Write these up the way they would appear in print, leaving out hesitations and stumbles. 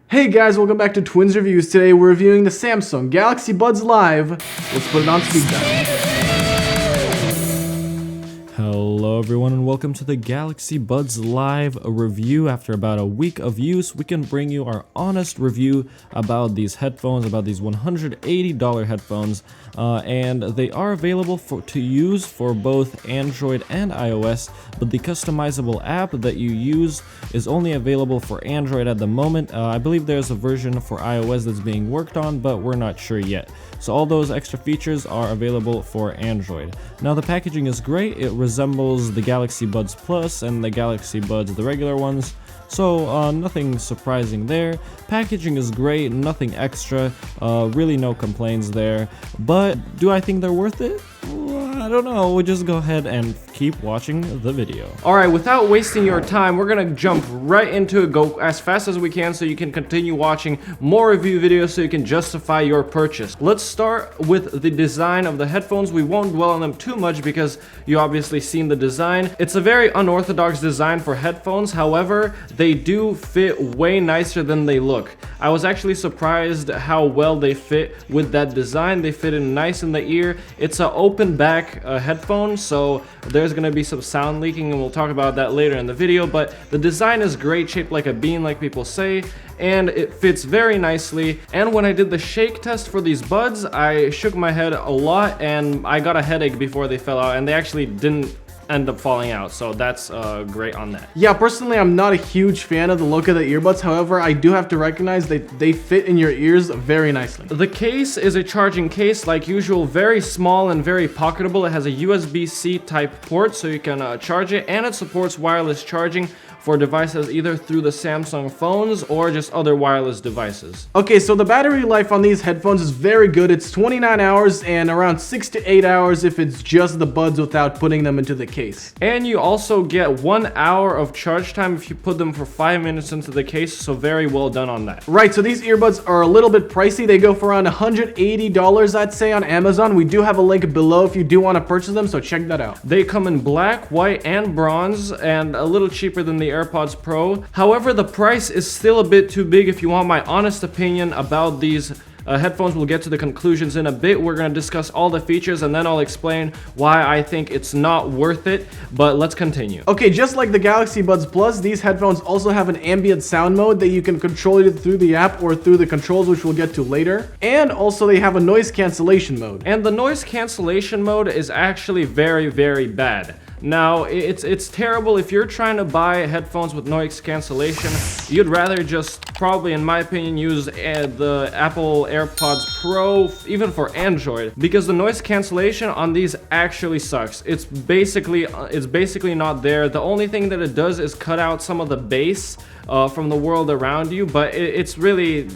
Hey guys, welcome back to Twins Reviews. Today we're reviewing the Samsung Galaxy Buds Live. Let's put it on speed dial. Hello everyone and welcome to the Galaxy Buds Live review. After about a week of use, we can bring you our honest review about these headphones, about these $180 headphones, and they are available to use for both Android and iOS, but the customizable app that you use is only available for Android at the moment. I believe there's a version for iOS that's being worked on, but we're not sure yet. So all those extra features are available for Android. Now the packaging is great. It resembles the Galaxy Buds Plus and the Galaxy Buds, the regular ones. So nothing surprising there. Packaging is great, nothing extra, really no complaints there. But do I think they're worth it? I don't know. We'll just go ahead and keep watching the video. Alright, without wasting your time, we're gonna jump right into it, go as fast as we can so you can continue watching more review videos so you can justify your purchase. Let's start with the design of the headphones. We won't dwell on them too much because you obviously seen the design. It's a very unorthodox design for headphones, however, they do fit way nicer than they look. I was actually surprised how well they fit with that design. They fit in nice in the ear. It's an open back headphone, so there's gonna be some sound leaking and we'll talk about that later in the video, but the design is great, shaped like a bean like people say, and it fits very nicely. And when I did the shake test for these buds, I shook my head a lot and I got a headache before they fell out, and they actually didn't end up falling out, so that's great on that. Yeah, personally I'm not a huge fan of the look of the earbuds. However, I do have to recognize that they fit in your ears very nicely. The case is a charging case like usual, very small and very pocketable. It has a USB-C type port so you can charge it, and it supports wireless charging for devices either through the Samsung phones or just other wireless devices. Okay, so the battery life on these headphones is very good. It's 29 hours and around 6 to 8 hours if it's just the buds without putting them into the case. And you also get 1 hour of charge time if you put them for 5 minutes into the case, so very well done on that. Right, so these earbuds are a little bit pricey. They go for around $180, I'd say, on Amazon. We do have a link below if you do want to purchase them, so check that out. They come in black, white, and bronze, and a little cheaper than the AirPods Pro. However, the price is still a bit too big if you want my honest opinion about these headphones. We'll get to the conclusions in a bit. We're going to discuss all the features and then I'll explain why I think it's not worth it, but let's continue. Okay, just like the Galaxy Buds Plus, these headphones also have an ambient sound mode that you can control either through the app or through the controls, which we'll get to later. And also they have a noise cancellation mode. And the noise cancellation mode is actually very, very bad. Now, it's terrible if you're trying to buy headphones with noise cancellation. You'd rather just, probably in my opinion, use the Apple AirPods Pro, even for Android, because the noise cancellation on these actually sucks. It's basically not there. The only thing that it does is cut out some of the bass from the world around you, but it's very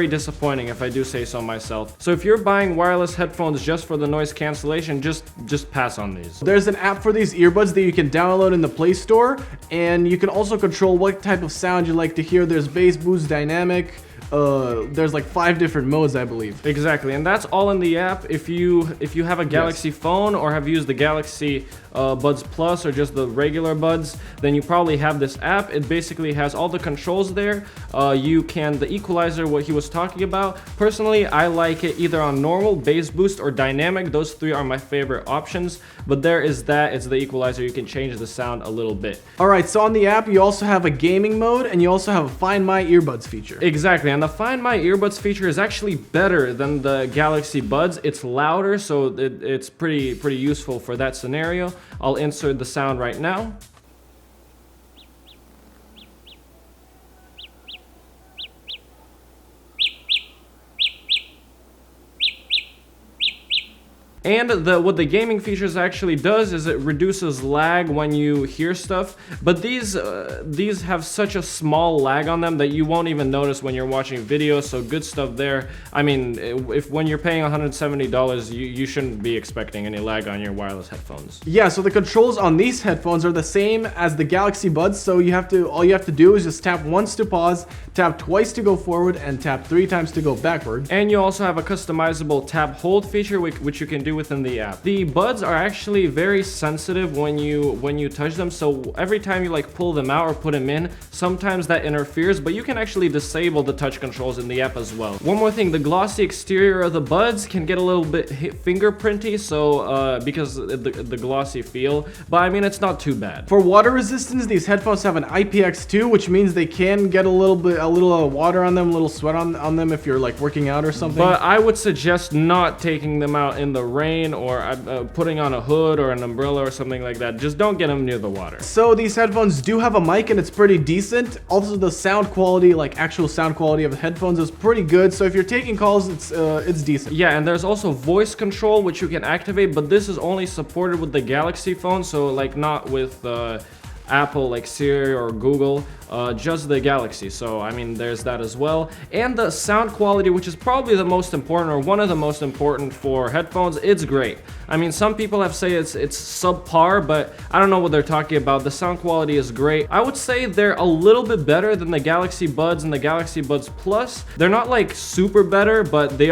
disappointing if I do say so myself. So if you're buying wireless headphones just for the noise cancellation, just pass on these. There's an app for these earbuds that you can download in the Play Store, and you can also control what type of sound you like to hear. There's bass, boost, dynamic. There's like 5 different modes, I believe. Exactly, and that's all in the app. If you have a Galaxy phone or have used the Galaxy Buds Plus or just the regular buds, then you probably have this app. It basically has all the controls there. The equalizer, what he was talking about. Personally, I like it either on normal, bass boost, or dynamic. Those 3 are my favorite options, but there is that. It's the equalizer. You can change the sound a little bit. Alright, so on the app, you also have a gaming mode, and you also have a Find My Earbuds feature. Exactly, and the Find My Earbuds feature is actually better than the Galaxy Buds. It's louder, so it's pretty useful for that scenario. I'll insert the sound right now. And what the gaming features actually does is it reduces lag when you hear stuff, but these have such a small lag on them that you won't even notice when you're watching videos, so good stuff there. I mean, when you're paying $170, you shouldn't be expecting any lag on your wireless headphones. Yeah, so the controls on these headphones are the same as the Galaxy Buds, so all you have to do is just tap once to pause, tap twice to go forward, and tap 3 times to go backward. And you also have a customizable tap hold feature, which you can do within the app. The buds are actually very sensitive when you touch them, so every time you like pull them out or put them in, sometimes that interferes, but you can actually disable the touch controls in the app as well. One more thing, the glossy exterior of the buds can get a little bit fingerprinty, so because the glossy feel, but I mean, it's not too bad. For water resistance, these headphones have an IPX2, which means they can get a little water on them, a little sweat on them if you're like working out or something. But I would suggest not taking them out in the rain or putting on a hood or an umbrella or something like that. Just don't get them near the water. So these headphones do have a mic and it's pretty decent. Also the sound quality, like actual sound quality of the headphones, is pretty good. So if you're taking calls, it's decent. Yeah, and there's also voice control which you can activate, but this is only supported with the Galaxy phone, so like not with Apple like Siri or Google, just the Galaxy. So I mean, there's that as well. And the sound quality, which is probably the most important or one of the most important for headphones, it's great. I mean, some people have said it's subpar, but I don't know what they're talking about. The sound quality is great. I would say they're a little bit better than the Galaxy Buds and the Galaxy Buds Plus. They're not like super better, but they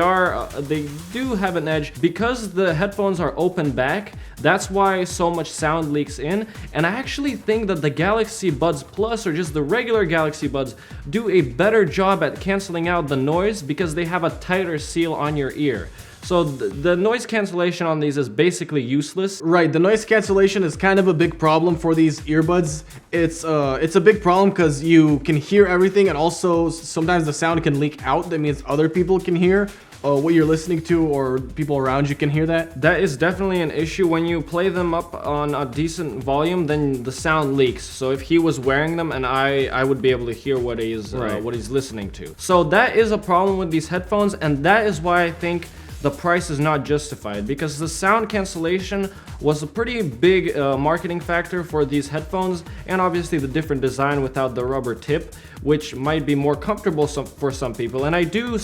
do have an edge because the headphones are open back. That's why so much sound leaks in. And I actually think that the Galaxy Buds Plus or just the regular Galaxy Buds do a better job at canceling out the noise because they have a tighter seal on your ear. So the noise cancellation on these is basically useless. Right, the noise cancellation is kind of a big problem for these earbuds. It's a big problem because you can hear everything, and also sometimes the sound can leak out. That means other people can hear what you're listening to, or people around you can hear that. That is definitely an issue. When you play them up on a decent volume, then the sound leaks. So if he was wearing them, and I would be able to hear what he's listening to. So that is a problem with these headphones, and that is why I think the price is not justified, because the sound cancellation was a pretty big marketing factor for these headphones, and obviously the different design without the rubber tip, which might be more comfortable for some people. And I do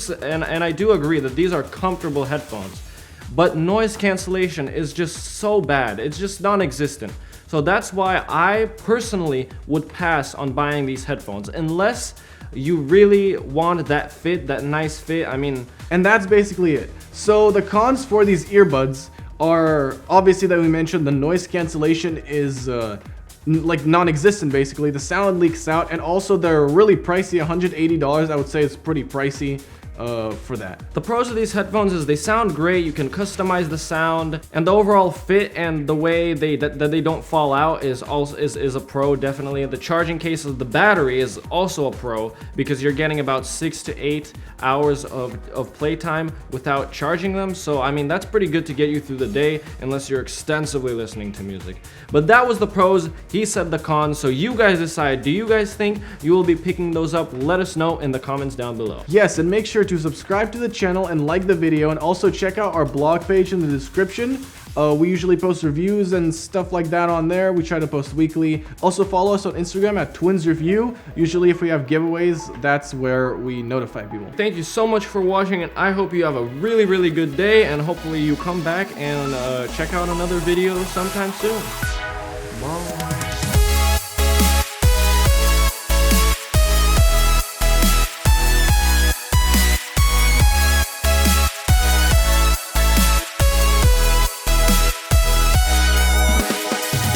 agree that these are comfortable headphones, but noise cancellation is just so bad. It's just non-existent. So that's why I personally would pass on buying these headphones unless you really want that fit, that nice fit. I mean, and that's basically it. So the cons for these earbuds are obviously that we mentioned. The noise cancellation is like non-existent basically. The sound leaks out, and also they're really pricey. $180, I would say, is pretty pricey for that. The pros of these headphones is they sound great. You can customize the sound, and the overall fit and the way they don't fall out is a pro, definitely. The charging case of the battery is also a pro because you're getting about 6 to 8 hours of playtime without charging them. So I mean, that's pretty good to get you through the day unless you're extensively listening to music. But that was the pros. He said the cons. So you guys decide. Do you guys think you will be picking those up? Let us know in the comments down below. Yes, and make sure to subscribe to the channel and like the video, and also check out our blog page in the description. We usually post reviews and stuff like that on there. We try to post weekly. Also follow us on Instagram at twinsreview. Usually if we have giveaways, that's where we notify people. Thank you so much for watching, and I hope you have a really good day, and hopefully you come back and check out another video sometime soon. Bye.